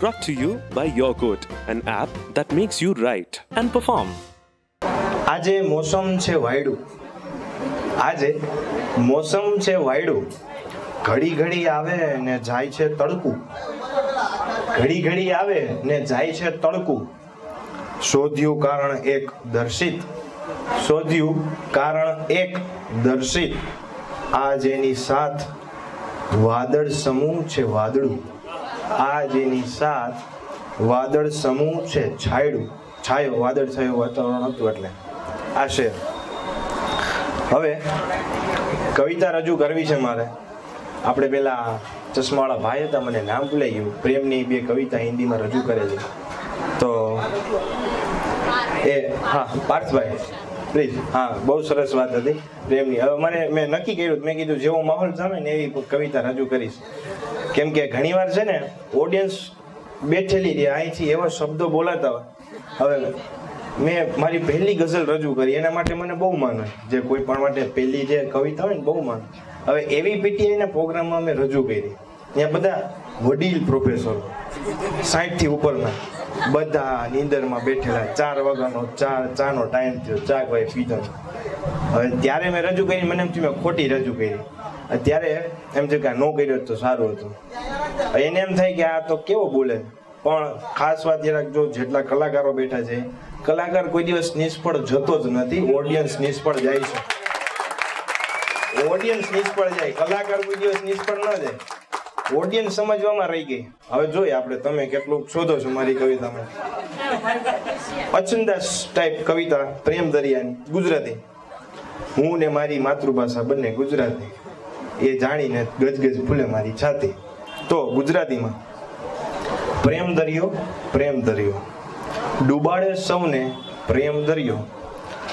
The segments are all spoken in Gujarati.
Brought to you by Yogourt, an app that makes you write and perform. આજે મોસમ છે વાયડું, આજે મોસમ છે વાયડું, ઘડી ઘડી આવે ને જાય છે તડકું, ઘડી ઘડી આવે ને જાય છે તડકું. શોધ્યું કારણ એક દર્શિત, શોધ્યું કારણ એક દર્શિત, આજ એની સાથ વાદળ સમૂહ છે વાદળું, આજ એની સાથ વાદળ સમૂહ છે છાયડું. છાયો, વાદળ છાયો વાતાવરણ હતું એટલે આ છે. હવે કવિતા રજૂ કરવી છે મારે. આપણે પેલા ચશ્માવાળા ભાઈ હતા, મને નામ ભૂલાઈ ગયું, પ્રેમની 2 કવિતા હિન્દીમાં રજૂ કરેલી. તો એ હા, પાર્થભાઈ પ્લીઝ. હા, બહુ સરસ વાત હતી પ્રેમની. હવે મેં નક્કી કર્યું, મેં કીધું જેવો માહોલ જામે ને એવી કવિતા રજૂ કરીશ. કેમ કે ઘણીવાર છે ને ઓડિયન્સ બેઠેલી રહે, અહીંથી એવા શબ્દો બોલાતા હોય. હવે મેં મારી પહેલી ગઝલ રજૂ કરી, એના માટે મને બહુ માન હોય, જે કોઈ પણ માટે પહેલી જે કવિતા હોય ને બહુ માન. હવે એવી પીટીઆઈના પ્રોગ્રામમાં મેં રજૂ કરી, ત્યાં બધા વડીલ પ્રોફેસરો 60થી ઉપરના બધા નીંદરમાં બેઠેલા, 4 વાગ્યાનો ચાનો ટાઈમ થયો, ચા ભાઈ પીધો. હવે ત્યારે મેં રજૂ કરી, મને એમ થયું મેં ખોટી રજૂ કરી. અત્યારે એમ છે કે આ ન કર્યો તો સારું હતું. એને એમ થાય કે આ તો કેવો બોલે. પણ ખાસ વાત એ રાખજો, જેટલા કલાકારો બેઠા છે, કલાકાર કોઈ દિવસ નિષ્ફળ જતો જ નથી, ઓડિયન્સ નિષ્ફળ જાય છે. ઓડિયન્સ નિષ્ફળ જાય, કલાકાર કોઈ દિવસ નિષ્ફળ ન જાય. ઓડિયન્સ સમજવામાં રહી ગઈ. હવે જોઈએ આપણે તમે કેટલું શોધો છો મારી કવિતામાં. અચંદાસ ટાઈપ કવિતા, પ્રેમ દરિયાની, ગુજરાતી. હું ને મારી માતૃભાષા બંને ગુજરાતી, એ જાણીને ગજગજ ફૂલે મારી છાતી. તો ગુજરાતીમાં પ્રેમ દરિયો, પ્રેમ દરિયો ડૂબાડે સૌને, પ્રેમ દરિયો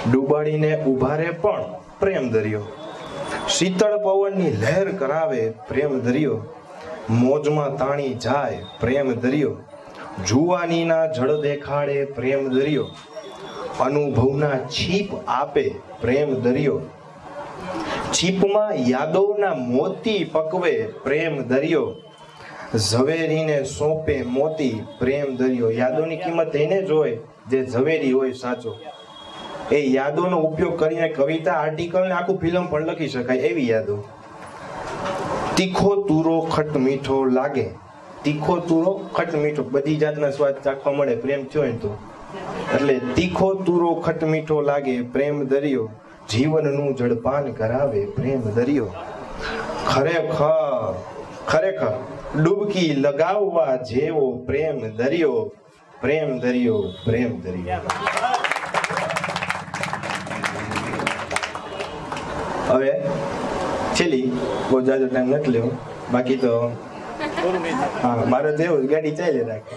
ડૂબાડીને ઉભા રે પણ પ્રેમ દરિયો. શીતળ પવનની લહેર કરાવે પ્રેમ દરિયો, મોજમાં તાણી જાય પ્રેમ દરિયો. જુવાનીના જળ દેખાડે પ્રેમ દરિયો, અનુભવના છીપ આપે પ્રેમ દરિયો. છીપમાં યાદોના મોતી પકવે પ્રેમ દરિયો, ઝવેરીને સોંપે મોતી પ્રેમ દરિયો. યાદોની કિંમત એને જ હોય જે ઝવેરી હોય સાચો. એ યાદોનો ઉપયોગ કરીને કવિતા, આર્ટિકલ ને આખું ફિલ્મ પણ લખી શકાય એવી યાદો. તીખો તુરો ખટ મીઠો લાગે, તીખો તુરો ખટ મીઠો, બધી જાતના સ્વાદ ચાખવા મળે પ્રેમ થયો ને તો. એટલે તીખો તુરો ખટ મીઠો લાગે પ્રેમ દરિયો, જીવનનું જળપાન કરાવે પ્રેમ દરિયો. ખરેખર ખરેખર ડૂબકી લગાવવા જેવો પ્રેમ દરિયો, પ્રેમ દરિયો, પ્રેમ દરિયો. હવે છેલ્લી, બહુ જાજો ટાઈમ નથી લેવો, બાકી તો હા મારે તો એવું ગાડી ચાલી રાખે.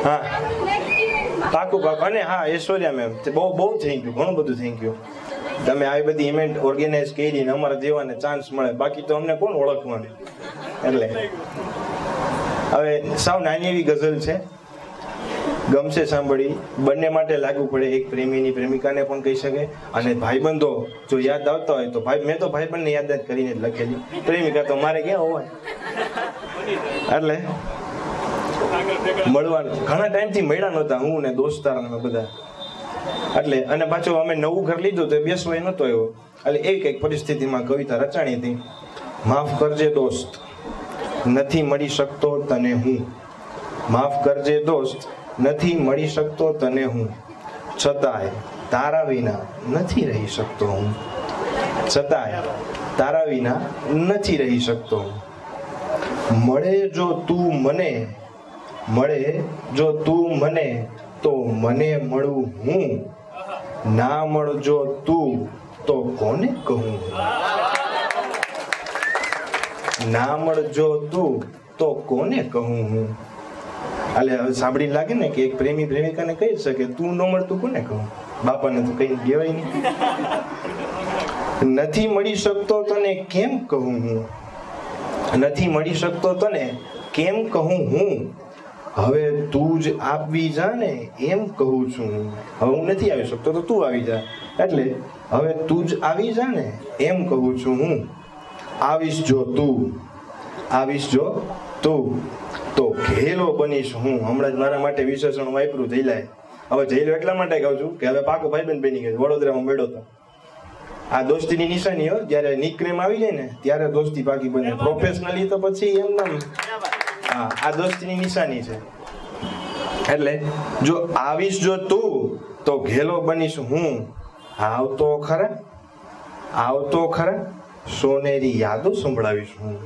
હા પાકું પાકું. અને હા ઐશ્વર્યા મેમ, બહુ થેન્ક યુ, ઘણું બધું થેન્ક યુ. તમે આવી બધી ઇવેન્ટ ઓર્ગેનાઇઝ કરીને અમારા જેવાને ચાન્સ મળે, બાકી તો અમને કોણ ઓળખવાનું. એટલે હવે સાવ નાની એવી ગઝલ છે, ગમશે સાંભળી, બંને માટે લાગુ પડે. એક પ્રેમીની પ્રેમિકાને પણ કહી શકે, અને ભાઈબંધો જો યાદ આવતા હોય તો મેં તો ભાઈબંધને યાદ જ કરીને જ લખેલી, પ્રેમિકા તો મારે ક્યાં હોય. એટલે મળવાનું ઘણા ટાઈમથી મળ્યા નહોતા, હું ને દોસ્તાર ને બધા. એટલે અને પાછું અમે નવું ઘર લીધું તો બેસવાય નહોતો એવો. એટલે એવી કંઈક પરિસ્થિતિમાં કવિતા રચાણી હતી. માફ કરજે દોસ્ત, નથી મળી શકતો તને હું, માફ કરજે દોસ્ત, નથી મળી શકતો તને હું, છતાંય તારા વિના નથી રહી શકતો હું, છતાંય તારા વિના નથી રહી શકતો હું. મળે જો તું મને, મળે જો તું મને તો મને મળું હું, ના મળજો તું તો કોને કહું, ના મળજો તું તો કોને કહું હું. એટલે હવે સાંભળીને લાગે ને કે એક પ્રેમી પ્રેમિકાને કહી શકે તું ન મળતું કોને કહું, બાપાને તો કઈ કહેવાય નહીં. નથી મળી શકતો તને કેમ કહું હું, નથી મળી શકતો તને કેમ કહું હું, હવે તું જ આવી જા ને એમ કહું છું. હવે હું નથી આવી શકતો તો તું આવી જા, એટલે હવે તું જ આવી જા ને એમ કહું છું હું. આવીશ જો તું, આવીશ જો તું, તો ઘેલો બનીશ હું. હમણાં જ મારા માટે વિશેષણ વાપર્યું જઈલાએ. હવે જઈલો એટલા માટે કહું છું કે હવે પાકો ભાઈબંધ બની ગયો. વડોદરામાં મેળો તો આ દોસ્તીની નિશાની હો. જ્યારે નિકનેમ આવી જાય ને ત્યારે દોસ્તી પાકી બને. પ્રોફેશનલી તો પછી એમ નામ. હા, આ દોસ્તીની નિશાની છે. એટલે જો આવીશ જો તું તો ઘેલો બનીશ હું. આવતો ખરા સોનેરી યાદો સંભળાવીશ હું.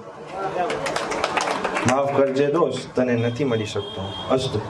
માફ કરજે દોસ્ત, તને નથી મળી શકતો. અસ્તુ.